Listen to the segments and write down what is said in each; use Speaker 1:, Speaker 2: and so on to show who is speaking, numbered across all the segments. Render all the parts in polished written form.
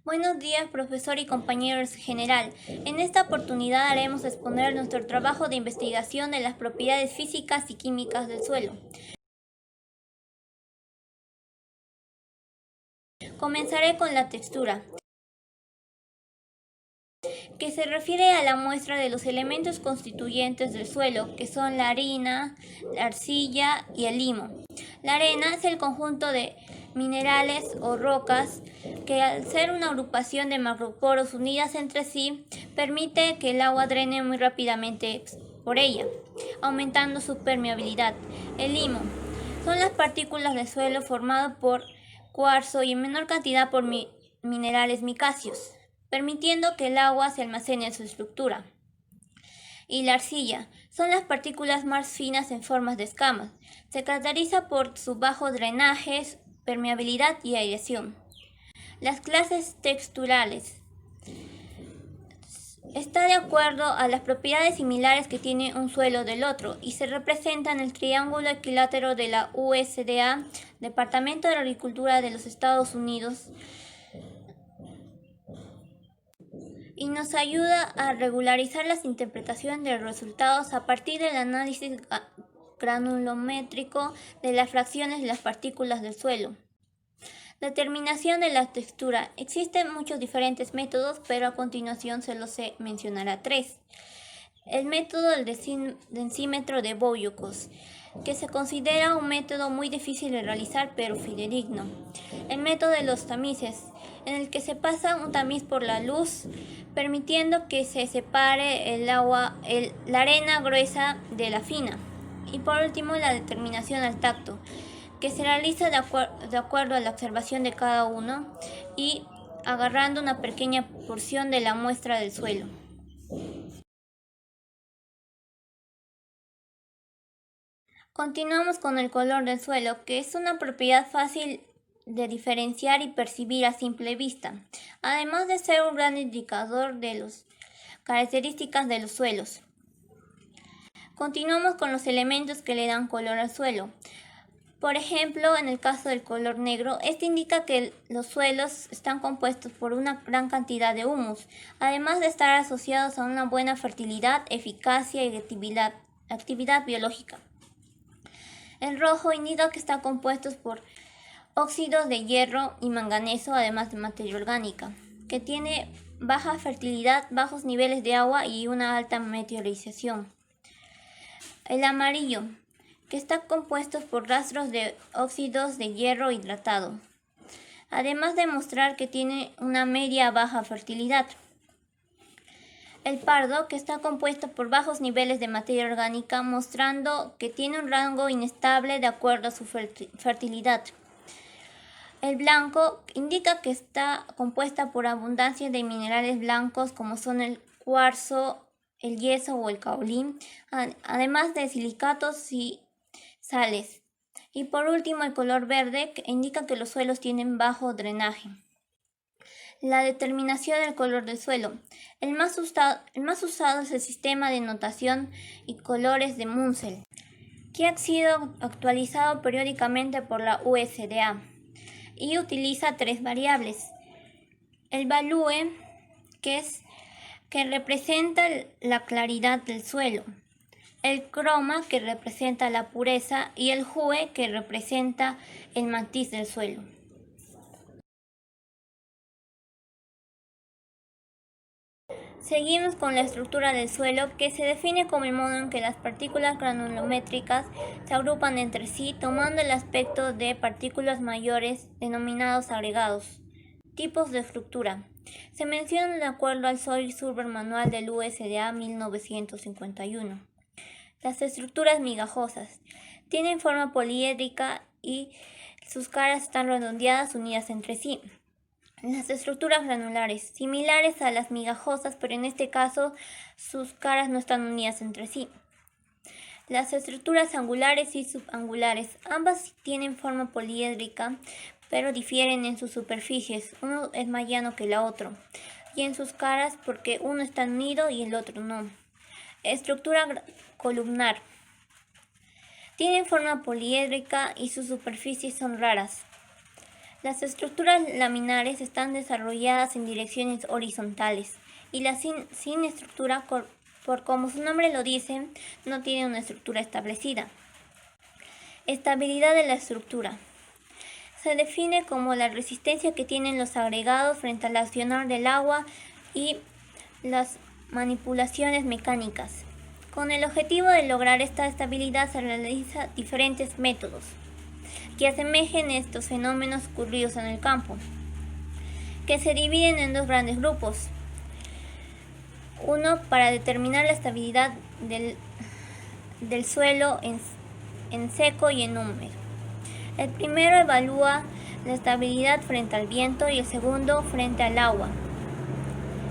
Speaker 1: Buenos días, profesor y compañeros general. En esta oportunidad haremos exponer nuestro trabajo de investigación de las propiedades físicas y químicas del suelo. Comenzaré con la textura, que se refiere a la muestra de los elementos constituyentes del suelo, que son la harina, la arcilla y el limo. La arena es el conjunto de minerales o rocas que, al ser una agrupación de macroporos unidas entre sí, permite que el agua drene muy rápidamente por ella, aumentando su permeabilidad. El limo son las partículas del suelo formado por cuarzo y en menor cantidad por minerales micáceos, permitiendo que el agua se almacene en su estructura. Y la arcilla son las partículas más finas en formas de escamas. Se caracteriza por su bajo drenaje, permeabilidad y aireación. Las clases texturales está de acuerdo a las propiedades similares que tiene un suelo del otro y se representa en el triángulo equilátero de la USDA, Departamento de Agricultura de los Estados Unidos, y nos ayuda a regularizar las interpretaciones de los resultados a partir del análisis granulométrico de las fracciones de las partículas del suelo. Determinación de la textura. Existen muchos diferentes métodos, pero a continuación solo se mencionará tres. El método del densímetro de Boyukos, que se considera un método muy difícil de realizar pero fidedigno. El método de los tamices, en el que se pasa un tamiz por la luz, permitiendo que se separe la arena gruesa de la fina. Y por último, la determinación al tacto, que se realiza de acuerdo a la observación de cada uno y agarrando una pequeña porción de la muestra del suelo. Continuamos con el color del suelo, que es una propiedad fácil de diferenciar y percibir a simple vista, además de ser un gran indicador de las características de los suelos. Continuamos con los elementos que le dan color al suelo. Por ejemplo, en el caso del color negro, este indica que los suelos están compuestos por una gran cantidad de humus, además de estar asociados a una buena fertilidad, eficacia y actividad biológica. El rojo indica que están compuestos por óxidos de hierro y manganeso, además de materia orgánica, que tiene baja fertilidad, bajos niveles de agua y una alta meteorización. El amarillo, que está compuesto por rastros de óxidos de hierro hidratado, además de mostrar que tiene una media baja fertilidad. El pardo, que está compuesto por bajos niveles de materia orgánica, mostrando que tiene un rango inestable de acuerdo a su fertilidad. El blanco indica que está compuesta por abundancia de minerales blancos como son el cuarzo, el yeso o el caolín, además de silicatos y sales. Y por último, el color verde, que indica que los suelos tienen bajo drenaje. La determinación del color del suelo. El más usado es el sistema de notación y colores de Munsell, que ha sido actualizado periódicamente por la USDA y utiliza tres variables. El value, que representa la claridad del suelo. El croma, que representa la pureza, y el hue, que representa el matiz del suelo. Seguimos con la estructura del suelo, que se define como el modo en que las partículas granulométricas se agrupan entre sí, tomando el aspecto de partículas mayores, denominados agregados. Tipos de estructura. Se mencionan de acuerdo al Soil Survey Manual del USDA 1951. Las estructuras migajosas. Tienen forma poliédrica y sus caras están redondeadas unidas entre sí. Las estructuras granulares, similares a las migajosas, pero en este caso sus caras no están unidas entre sí. Las estructuras angulares y subangulares, ambas tienen forma poliédrica, pero difieren en sus superficies. Uno es más llano que el otro, y en sus caras porque uno está unido y el otro no. Estructura columnar. Tienen forma poliédrica y sus superficies son raras. Las estructuras laminares están desarrolladas en direcciones horizontales y las sin estructura, por como su nombre lo dice, no tienen una estructura establecida. Estabilidad de la estructura. Se define como la resistencia que tienen los agregados frente al accionar del agua y las manipulaciones mecánicas. Con el objetivo de lograr esta estabilidad se realizan diferentes métodos que asemejen estos fenómenos ocurridos en el campo, que se dividen en dos grandes grupos. Uno para determinar la estabilidad del suelo en seco y en húmedo. El primero evalúa la estabilidad frente al viento y el segundo frente al agua.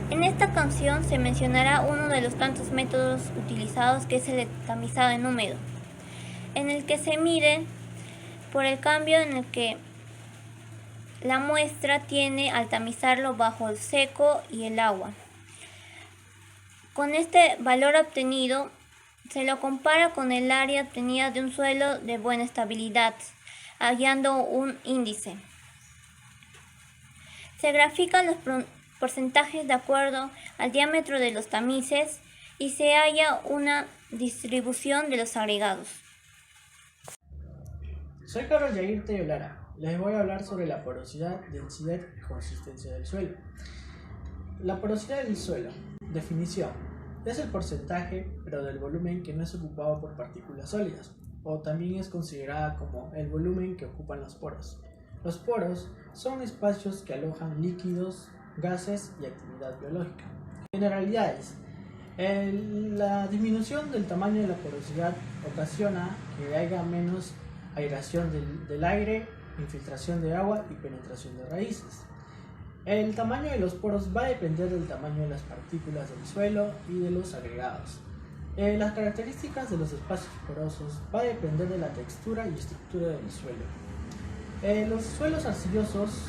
Speaker 1: En esta canción se mencionará uno de los tantos métodos utilizados, que es el tamizado en húmedo, en el que se mide por el cambio en el que la muestra tiene al tamizarlo bajo el seco y el agua. Con este valor obtenido se lo compara con el área obtenida de un suelo de buena estabilidad, hallando un índice. Se grafican los porcentajes de acuerdo al diámetro de los tamices y se halla una distribución de los agregados.
Speaker 2: Soy Carlos Yair Tello Lara. Les voy a hablar sobre la porosidad, densidad y consistencia del suelo. La porosidad del suelo. Definición. Es el porcentaje, pero del volumen que no es ocupado por partículas sólidas, o también es considerada como el volumen que ocupan los poros. Los poros son espacios que alojan líquidos, gases y actividad biológica. Generalidades. La disminución del tamaño de la porosidad ocasiona que haya menos aireación del aire, infiltración de agua y penetración de raíces. El tamaño de los poros va a depender del tamaño de las partículas del suelo y de los agregados. Las características de los espacios porosos va a depender de la textura y estructura del suelo. Los suelos arcillosos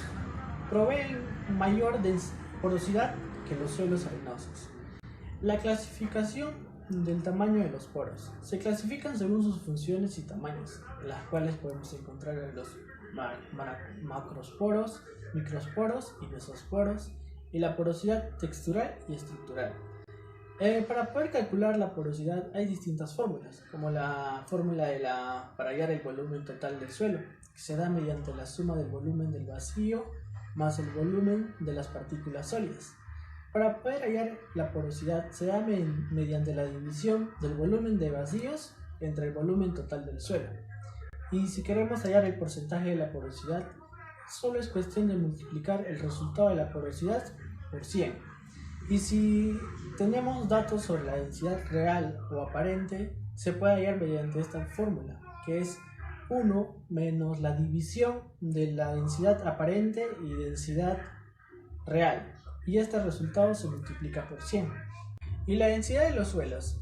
Speaker 2: proveen mayor porosidad que los suelos arenosos. La clasificación del tamaño de los poros. Se clasifican según sus funciones y tamaños, las cuales podemos encontrar en los macrosporos, microsporos y mesosporos, y la porosidad textural y estructural. Para poder calcular la porosidad hay distintas fórmulas, como la fórmula para hallar el volumen total del suelo, que se da mediante la suma del volumen del vacío más el volumen de las partículas sólidas. Para poder hallar la porosidad se da mediante la división del volumen de vacíos entre el volumen total del suelo. Y si queremos hallar el porcentaje de la porosidad, solo es cuestión de multiplicar el resultado de la porosidad por 100. Y si tenemos datos sobre la densidad real o aparente, se puede hallar mediante esta fórmula, que es 1 menos la división de la densidad aparente y densidad real. Y este resultado se multiplica por 100. Y la densidad de los suelos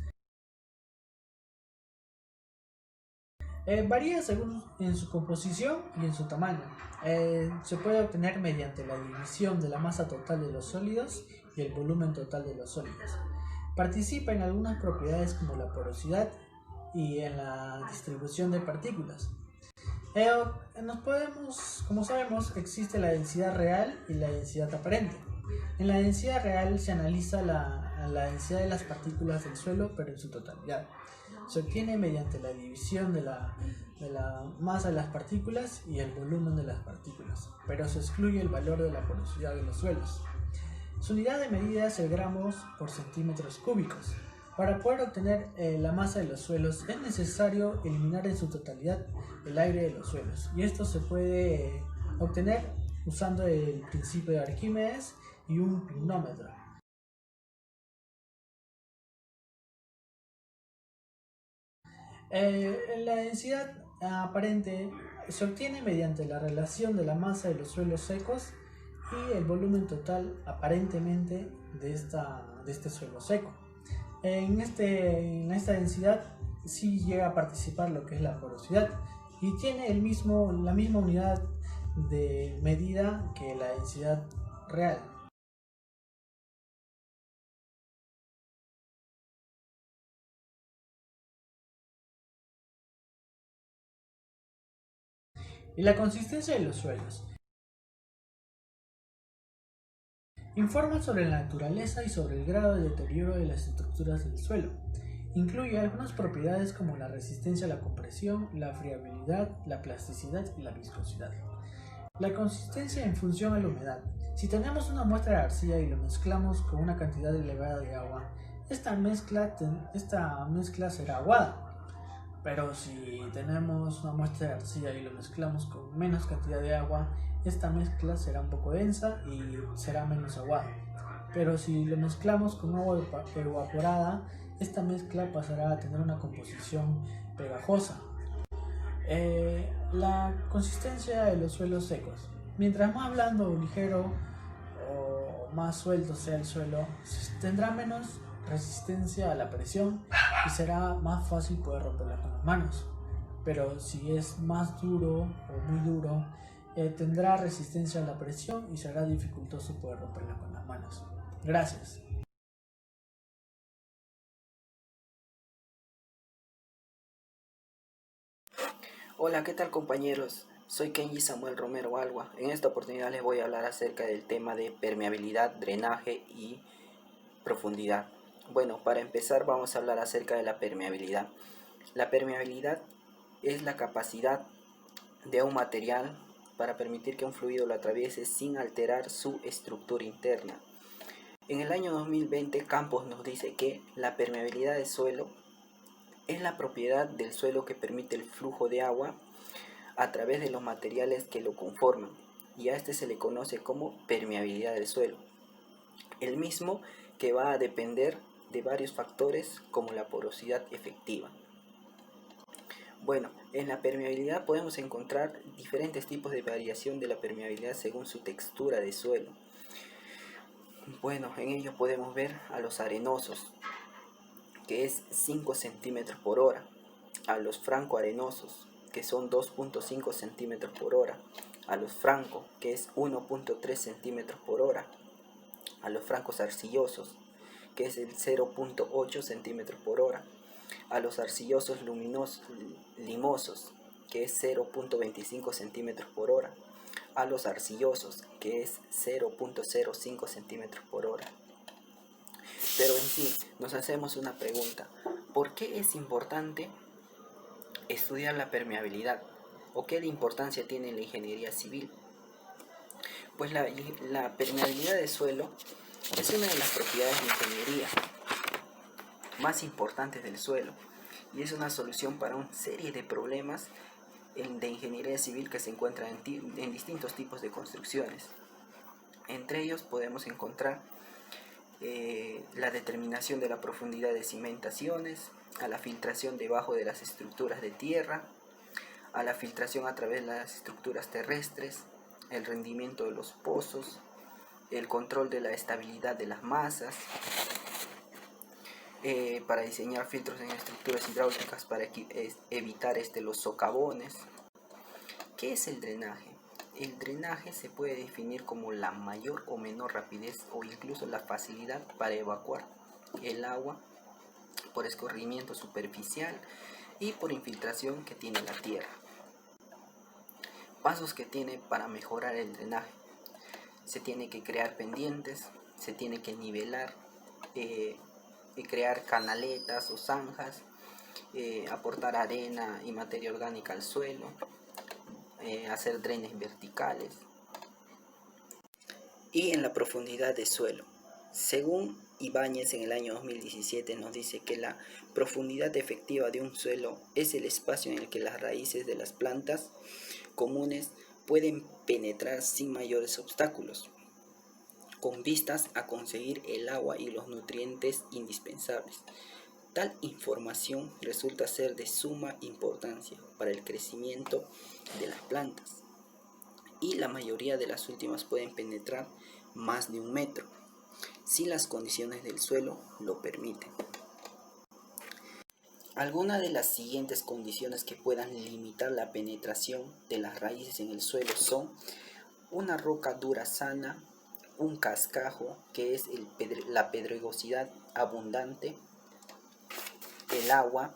Speaker 2: varía según en su composición y en su tamaño. Se puede obtener mediante la división de la masa total de los sólidos y el volumen total de los sólidos. Participa en algunas propiedades como la porosidad y en la distribución de partículas. Como sabemos, existe la densidad real y la densidad aparente. En la densidad real se analiza la densidad de las partículas del suelo, pero en su totalidad. Se obtiene mediante la división de la masa de las partículas y el volumen de las partículas, pero se excluye el valor de la porosidad de los suelos. Su unidad de medida es el gramos por centímetros cúbicos. Para poder obtener la masa de los suelos es necesario eliminar en su totalidad el aire de los suelos, y esto se puede obtener usando el principio de Arquímedes y un pignómetro. La densidad aparente se obtiene mediante la relación de la masa de los suelos secos y el volumen total aparentemente de este suelo seco. En esta densidad sí llega a participar lo que es la porosidad y tiene la misma unidad de medida que la densidad real. Y la consistencia de los suelos. Informa sobre la naturaleza y sobre el grado de deterioro de las estructuras del suelo. Incluye algunas propiedades como la resistencia a la compresión, la friabilidad, la plasticidad y la viscosidad. La consistencia en función a la humedad. Si tenemos una muestra de arcilla y lo mezclamos con una cantidad elevada de agua, esta mezcla será aguada. Pero si tenemos una muestra de arcilla y lo mezclamos con menos cantidad de agua, esta mezcla será un poco densa y será menos aguada. Pero si lo mezclamos con agua evaporada, esta mezcla pasará a tener una composición pegajosa. La consistencia de los suelos secos. Mientras más blando o ligero o más suelto sea el suelo, tendrá menos resistencia a la presión y será más fácil poder romperla con las manos. Pero si es más duro o muy duro, tendrá resistencia a la presión y será dificultoso poder romperla con las manos. Gracias.
Speaker 3: Hola, ¿qué tal compañeros? Soy Kenji Samuel Romero Alba. En esta oportunidad les voy a hablar acerca del tema de permeabilidad, drenaje y profundidad. Bueno, para empezar vamos a hablar acerca de la permeabilidad. La permeabilidad es la capacidad de un material para permitir que un fluido lo atraviese sin alterar su estructura interna. En el año 2020, Campos nos dice que la permeabilidad del suelo es la propiedad del suelo que permite el flujo de agua a través de los materiales que lo conforman, y a este se le conoce como permeabilidad del suelo. El mismo que va a depender de varios factores como la porosidad efectiva. Bueno, en la permeabilidad podemos encontrar diferentes tipos de variación de la permeabilidad según su textura de suelo. Bueno, en ello podemos ver a los arenosos, que es 5 centímetros por hora, a los franco-arenosos, que son 2.5 centímetros por hora, a los franco, que es 1.3 centímetros por hora, a los francos arcillosos, que es el 0.8 centímetros por hora, a los arcillosos limosos, que es 0.25 centímetros por hora, a los arcillosos, que es 0.05 centímetros por hora. Pero en sí, nos hacemos una pregunta: ¿por qué es importante estudiar la permeabilidad? ¿O qué importancia tiene en la ingeniería civil? Pues la permeabilidad del suelo es una de las propiedades de ingeniería más importantes del suelo, y es una solución para una serie de problemas de ingeniería civil que se encuentran en distintos tipos de construcciones. Entre ellos podemos encontrar la determinación de la profundidad de cimentaciones, a la filtración debajo de las estructuras de tierra, a la filtración a través de las estructuras terrestres, el rendimiento de los pozos, el control de la estabilidad de las masas, para diseñar filtros en estructuras hidráulicas para evitar los socavones. ¿Qué es el drenaje? El drenaje se puede definir como la mayor o menor rapidez o incluso la facilidad para evacuar el agua por escurrimiento superficial y por infiltración que tiene la tierra. Pasos que tiene para mejorar el drenaje: se tiene que crear pendientes, se tiene que nivelar, y crear canaletas o zanjas, aportar arena y materia orgánica al suelo, hacer drenes verticales. Y en la profundidad de suelo, según Ibáñez en el año 2017 nos dice que la profundidad efectiva de un suelo es el espacio en el que las raíces de las plantas comunes pueden penetrar sin mayores obstáculos, con vistas a conseguir el agua y los nutrientes indispensables. Tal información resulta ser de suma importancia para el crecimiento de las plantas, y la mayoría de las últimas pueden penetrar más de 1 metro, si las condiciones del suelo lo permiten. Algunas de las siguientes condiciones que puedan limitar la penetración de las raíces en el suelo son una roca dura sana, un cascajo, que es la pedregosidad abundante, el agua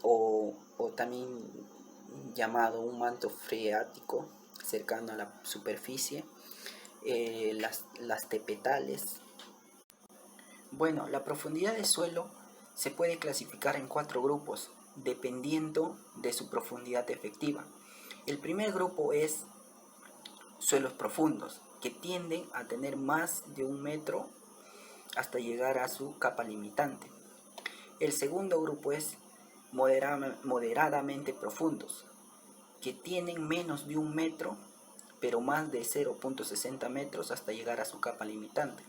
Speaker 3: o también llamado un manto freático cercano a la superficie, las tepetales. Bueno, la profundidad del suelo se puede clasificar en 4 grupos, dependiendo de su profundidad efectiva. El primer grupo es suelos profundos, que tienden a tener más de 1 metro hasta llegar a su capa limitante. El segundo grupo es moderadamente profundos, que tienen menos de 1 metro, pero más de 0.60 metros hasta llegar a su capa limitante.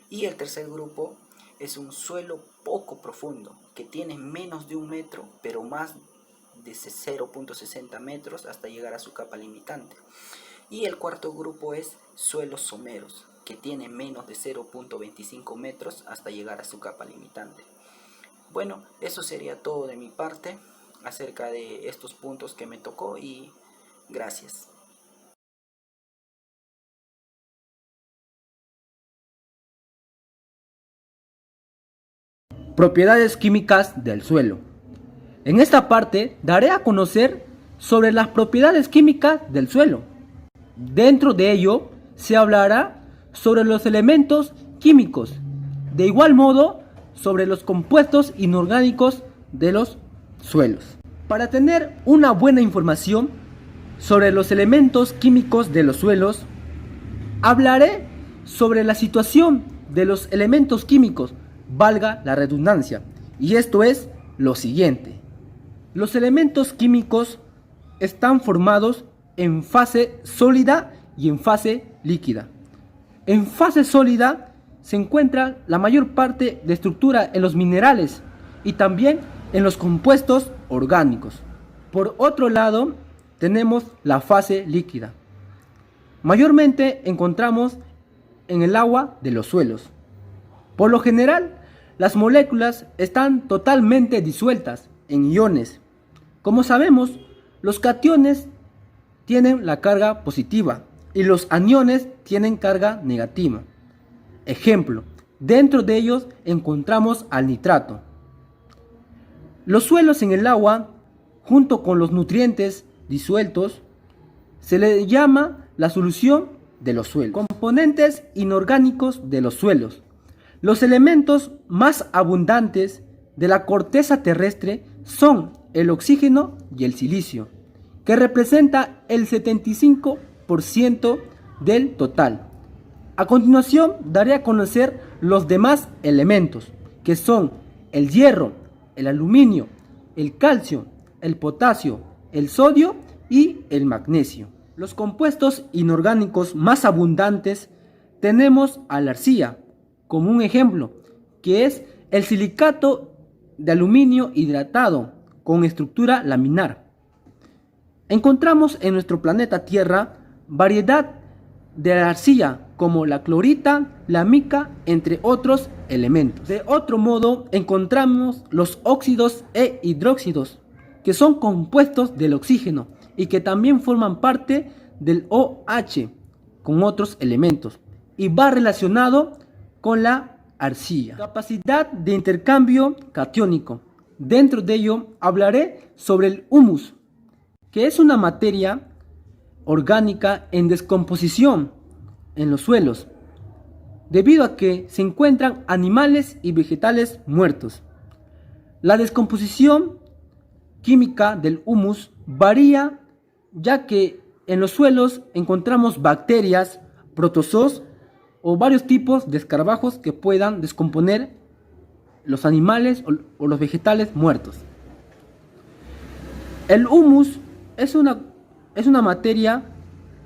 Speaker 3: Y el tercer grupo es un suelo poco profundo, que tiene menos de 1 metro, pero más de 0.60 metros hasta llegar a su capa limitante. Y el cuarto grupo es suelos someros, que tienen menos de 0.25 metros hasta llegar a su capa limitante. Bueno, eso sería todo de mi parte acerca de estos puntos que me tocó y gracias.
Speaker 4: Propiedades químicas del suelo. En esta parte daré a conocer sobre las propiedades químicas del suelo. Dentro de ello se hablará sobre los elementos químicos, de igual modo sobre los compuestos inorgánicos de los suelos. Para tener una buena información sobre los elementos químicos de los suelos, hablaré sobre la situación de los elementos químicos, valga la redundancia, y esto es lo siguiente. Los elementos químicos están formados en fase sólida y en fase líquida. En fase sólida se encuentra la mayor parte de estructura en los minerales y también en los compuestos orgánicos. Por otro lado, tenemos la fase líquida. Mayormente encontramos en el agua de los suelos. Por lo general, las moléculas están totalmente disueltas en iones. Como sabemos, los cationes tienen la carga positiva y los aniones tienen carga negativa. Ejemplo, dentro de ellos encontramos al nitrato. Los suelos en el agua, junto con los nutrientes disueltos, se le llama la solución de los suelos. Componentes inorgánicos de los suelos. Los elementos más abundantes de la corteza terrestre son el oxígeno y el silicio, que representa el 75% del total. A continuación daré a conocer los demás elementos, que son el hierro, el aluminio, el calcio, el potasio, el sodio y el magnesio. Los compuestos inorgánicos más abundantes tenemos a la arcilla, como un ejemplo, que es el silicato de aluminio hidratado con estructura laminar. Encontramos en nuestro planeta Tierra variedad de arcilla como la clorita, la mica, entre otros elementos. De otro modo, encontramos los óxidos e hidróxidos, que son compuestos del oxígeno y que también forman parte del OH con otros elementos y va relacionado con la arcilla. Capacidad de intercambio catiónico. Dentro de ello hablaré sobre el humus, que es una materia orgánica en descomposición en los suelos, debido a que se encuentran animales y vegetales muertos. La descomposición química del humus varía, ya que en los suelos encontramos bacterias, protozoos o varios tipos de escarabajos que puedan descomponer los animales o los vegetales muertos. El humus es una materia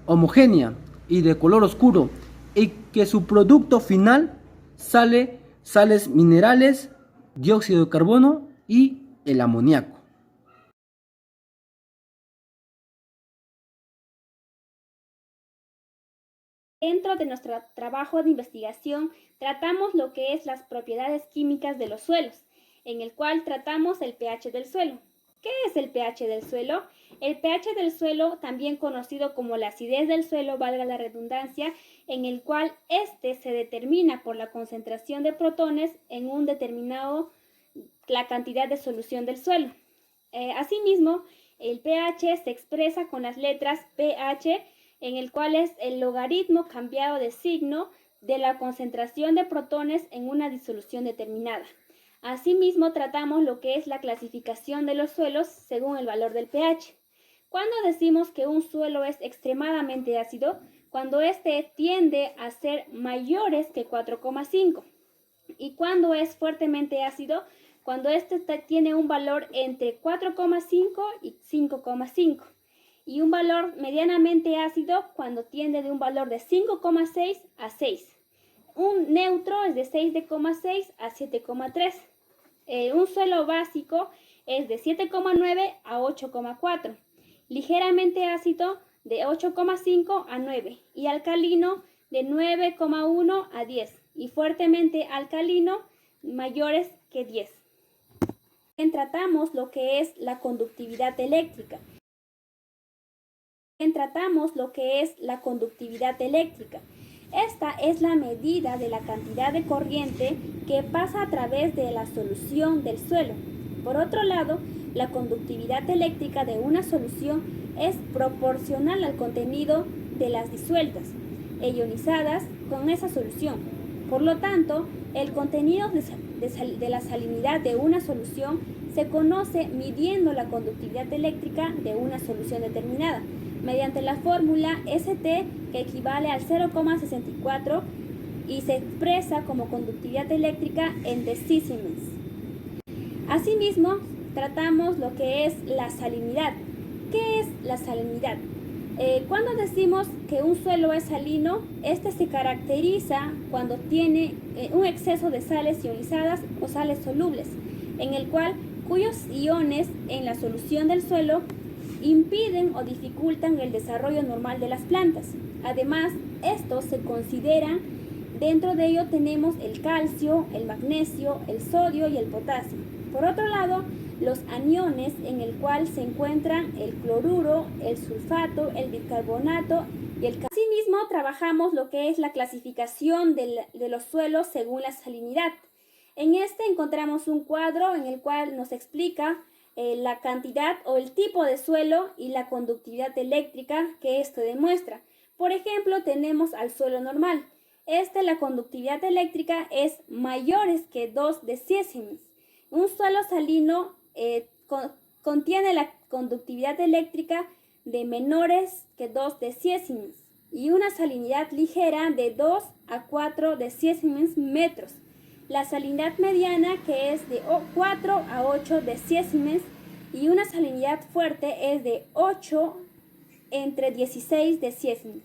Speaker 4: homogénea y de color oscuro, y que su producto final sales minerales, dióxido de carbono y el amoníaco.
Speaker 5: Dentro de nuestro trabajo de investigación tratamos lo que es las propiedades químicas de los suelos, en el cual tratamos el pH del suelo. ¿Qué es el pH del suelo? El pH del suelo, también conocido como la acidez del suelo, valga la redundancia, en el cual este se determina por la concentración de protones en un determinado la cantidad de solución del suelo. Asimismo, el pH se expresa con las letras pH en el cual es el logaritmo cambiado de signo de la concentración de protones en una disolución determinada. Asimismo, tratamos lo que es la clasificación de los suelos según el valor del pH. Cuando decimos que un suelo es extremadamente ácido, cuando éste tiende a ser mayores que 4,5. Y cuando es fuertemente ácido, cuando éste tiene un valor entre 4,5 y 5,5. Y un valor medianamente ácido cuando tiende de un valor de 5,6 a 6. Un neutro es de 6,6 a 7,3. Un suelo básico es de 7,9 a 8,4. Ligeramente ácido de 8,5 a 9 y alcalino de 9,1 a 10 y fuertemente alcalino mayores que 10. Tratamos lo que es la conductividad eléctrica. Esta es la medida de la cantidad de corriente que pasa a través de la solución del suelo. Por otro lado, la conductividad eléctrica de una solución es proporcional al contenido de las disueltas e ionizadas con esa solución. Por lo tanto, el contenido de la salinidad de una solución se conoce midiendo la conductividad eléctrica de una solución determinada, mediante la fórmula ST, que equivale al 0,64 y se expresa como conductividad eléctrica en decísimes. Asimismo, tratamos lo que es la salinidad. ¿Qué es la salinidad? Cuando decimos que un suelo es salino, este se caracteriza cuando tiene un exceso de sales ionizadas o sales solubles, en el cual cuyos iones en la solución del suelo impiden o dificultan el desarrollo normal de las plantas. Además, estos se consideran, dentro de ello tenemos el calcio, el magnesio, el sodio y el potasio. Por otro lado, los aniones, en el cual se encuentran el cloruro, el sulfato, el bicarbonato y el calcio. Asimismo, trabajamos lo que es la clasificación de los suelos según la salinidad. En este encontramos un cuadro en el cual nos explica la cantidad o el tipo de suelo y la conductividad eléctrica que esto demuestra. Por ejemplo, tenemos al suelo normal. La conductividad eléctrica es mayores que 2 decísimes. Un suelo salino contiene la conductividad eléctrica de menores que 2 decísimes y una salinidad ligera de 2 a 4 decísimes metros. La salinidad mediana, que es de 4 a 8 decísimes, y una salinidad fuerte es de 8 entre 16 decísimes.